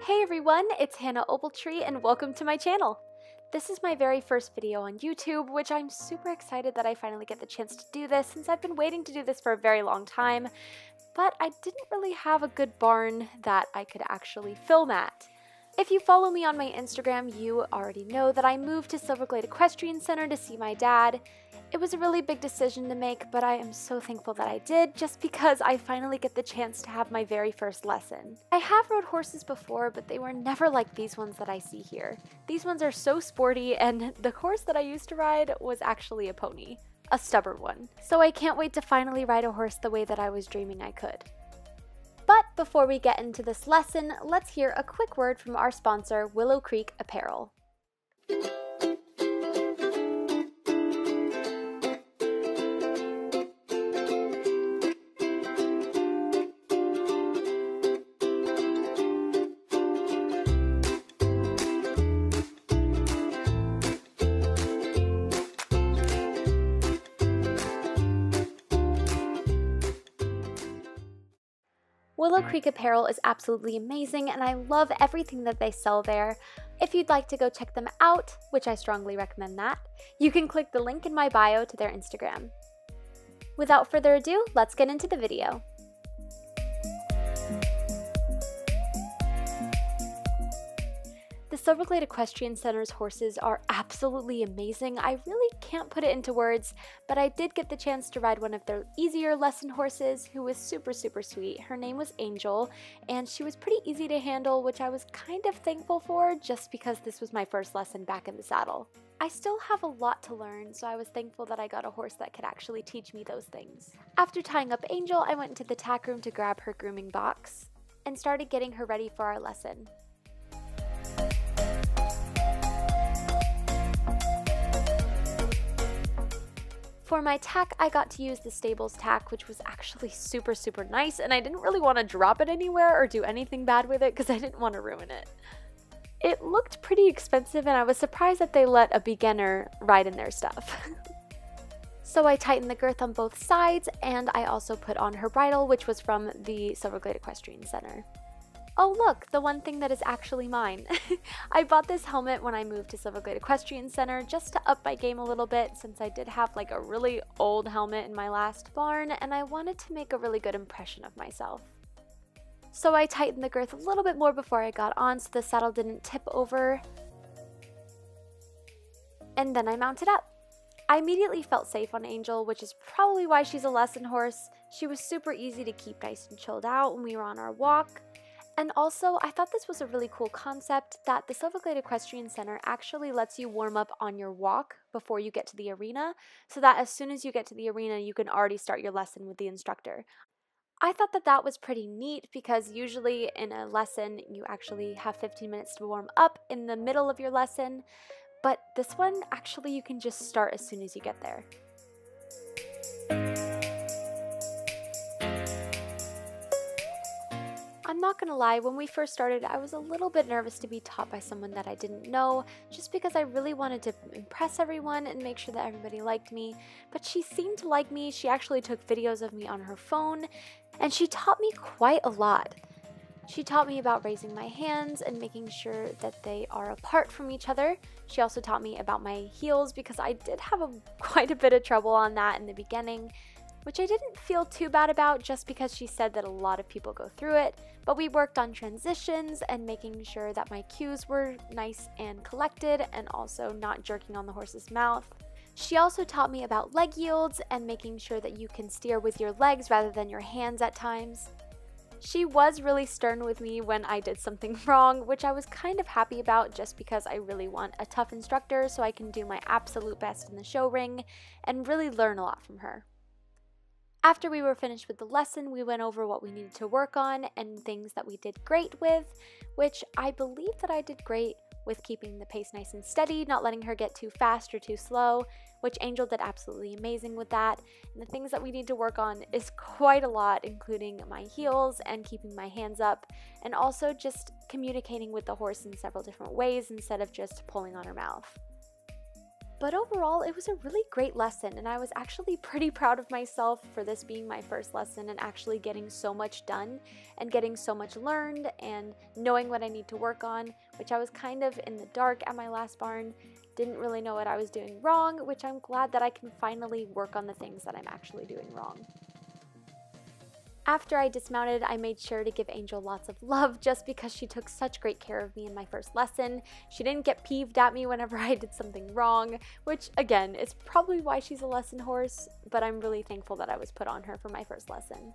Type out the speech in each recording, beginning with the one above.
Hey everyone, it's Hannah Opaltree and welcome to my channel. This is my very first video on YouTube, which I'm super excited that I finally get the chance to do this since I've been waiting to do this for a very long time, but I didn't really have a good barn that I could actually film at. If you follow me on my Instagram, you already know that I moved to Silverglade Equestrian Center to see my dad. It was a really big decision to make, but I am so thankful that I did, just because I finally get the chance to have my very first lesson. I have rode horses before, but they were never like these ones that I see here. These ones are so sporty, and the horse that I used to ride was actually a pony. A stubborn one. So I can't wait to finally ride a horse the way that I was dreaming I could. But before we get into this lesson, let's hear a quick word from our sponsor, Willow Creek Apparel. Willow Creek Apparel is absolutely amazing, and I love everything that they sell there. If you'd like to go check them out, which I strongly recommend that, you can click the link in my bio to their Instagram. Without further ado, let's get into the video. The Silverglade Equestrian Center's horses are absolutely amazing. I really can't put it into words, but I did get the chance to ride one of their easier lesson horses who was super sweet. Her name was Angel, and she was pretty easy to handle, which I was kind of thankful for just because this was my first lesson back in the saddle. I still have a lot to learn, so I was thankful that I got a horse that could actually teach me those things. After tying up Angel, I went into the tack room to grab her grooming box and started getting her ready for our lesson. For my tack, I got to use the stable's tack, which was actually super nice, and I didn't really want to drop it anywhere or do anything bad with it because I didn't want to ruin it. It looked pretty expensive, and I was surprised that they let a beginner ride in their stuff. So I tightened the girth on both sides, and I also put on her bridle, which was from the Silverglade Equestrian Center. Oh look, the one thing that is actually mine. I bought this helmet when I moved to Silverglade Equestrian Center just to up my game a little bit, since I did have like a really old helmet in my last barn and I wanted to make a really good impression of myself. So I tightened the girth a little bit more before I got on so the saddle didn't tip over. And then I mounted up. I immediately felt safe on Angel, which is probably why she's a lesson horse. She was super easy to keep nice and chilled out when we were on our walk. And also, I thought this was a really cool concept that the Silverglade Equestrian Center actually lets you warm up on your walk before you get to the arena, so that as soon as you get to the arena, you can already start your lesson with the instructor. I thought that that was pretty neat because usually in a lesson, you actually have 15 minutes to warm up in the middle of your lesson, but this one, actually you can just start as soon as you get there. I'm not gonna lie, when we first started, I was a little bit nervous to be taught by someone that I didn't know, just because I really wanted to impress everyone and make sure that everybody liked me. But she seemed to like me. She actually took videos of me on her phone, and she taught me quite a lot. She taught me about raising my hands and making sure that they are apart from each other. She also taught me about my heels because I did have quite a bit of trouble on that in the beginning, which I didn't feel too bad about just because she said that a lot of people go through it, but we worked on transitions and making sure that my cues were nice and collected and also not jerking on the horse's mouth. She also taught me about leg yields and making sure that you can steer with your legs rather than your hands at times. She was really stern with me when I did something wrong, which I was kind of happy about just because I really want a tough instructor so I can do my absolute best in the show ring and really learn a lot from her. After we were finished with the lesson, we went over what we needed to work on and things that we did great with, which I believe that I did great with keeping the pace nice and steady, not letting her get too fast or too slow, which Angel did absolutely amazing with that. And the things that we need to work on is quite a lot, including my heels and keeping my hands up, and also just communicating with the horse in several different ways instead of just pulling on her mouth. But overall, it was a really great lesson, and I was actually pretty proud of myself for this being my first lesson and actually getting so much done and getting so much learned and knowing what I need to work on, which I was kind of in the dark at my last barn, didn't really know what I was doing wrong, which I'm glad that I can finally work on the things that I'm actually doing wrong. After I dismounted, I made sure to give Angel lots of love just because she took such great care of me in my first lesson. She didn't get peeved at me whenever I did something wrong, which again is probably why she's a lesson horse, but I'm really thankful that I was put on her for my first lesson.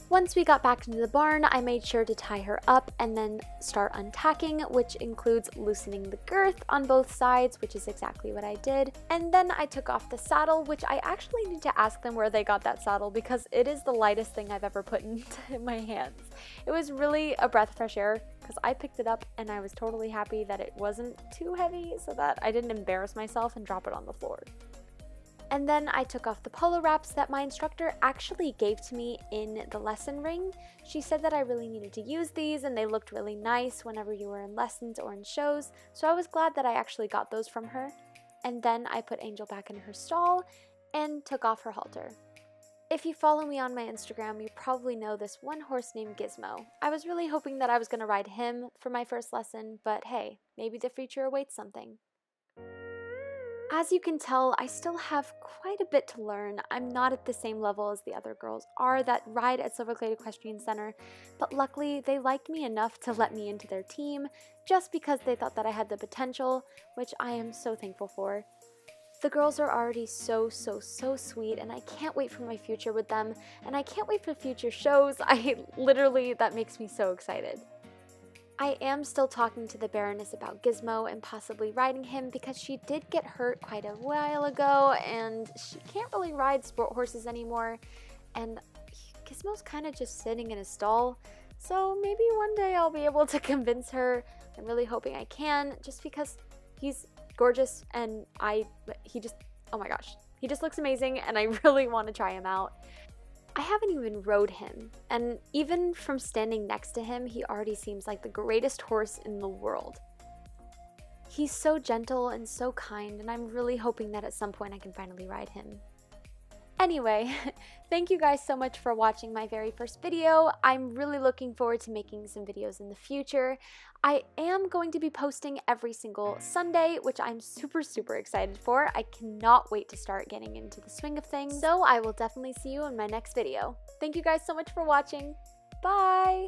Once we got back into the barn, I made sure to tie her up and then start untacking, which includes loosening the girth on both sides, which is exactly what I did. And then I took off the saddle, which I actually need to ask them where they got that saddle because it is the lightest thing I've ever put into my hands. It was really a breath of fresh air because I picked it up and I was totally happy that it wasn't too heavy so that I didn't embarrass myself and drop it on the floor. And then I took off the polo wraps that my instructor actually gave to me in the lesson ring. She said that I really needed to use these and they looked really nice whenever you were in lessons or in shows, so I was glad that I actually got those from her. And then I put Angel back in her stall and took off her halter. If you follow me on my Instagram, you probably know this one horse named Gizmo. I was really hoping that I was going to ride him for my first lesson, but hey, maybe the future awaits something. As you can tell, I still have quite a bit to learn. I'm not at the same level as the other girls are that ride at Silverglade Equestrian Center, but luckily they liked me enough to let me into their team just because they thought that I had the potential, which I am so thankful for. The girls are already so sweet, and I can't wait for my future with them, and I can't wait for future shows. That makes me so excited. I am still talking to the Baroness about Gizmo and possibly riding him because she did get hurt quite a while ago and she can't really ride sport horses anymore, and Gizmo's kind of just sitting in a stall, so maybe one day I'll be able to convince her. I'm really hoping I can, just because he's gorgeous and oh my gosh, he just looks amazing and I really want to try him out. I haven't even rode him, and even from standing next to him, he already seems like the greatest horse in the world. He's so gentle and so kind, and I'm really hoping that at some point I can finally ride him. Anyway, thank you guys so much for watching my very first video. I'm really looking forward to making some videos in the future. I am going to be posting every single Sunday, which I'm super excited for. I cannot wait to start getting into the swing of things. So I will definitely see you in my next video. Thank you guys so much for watching. Bye!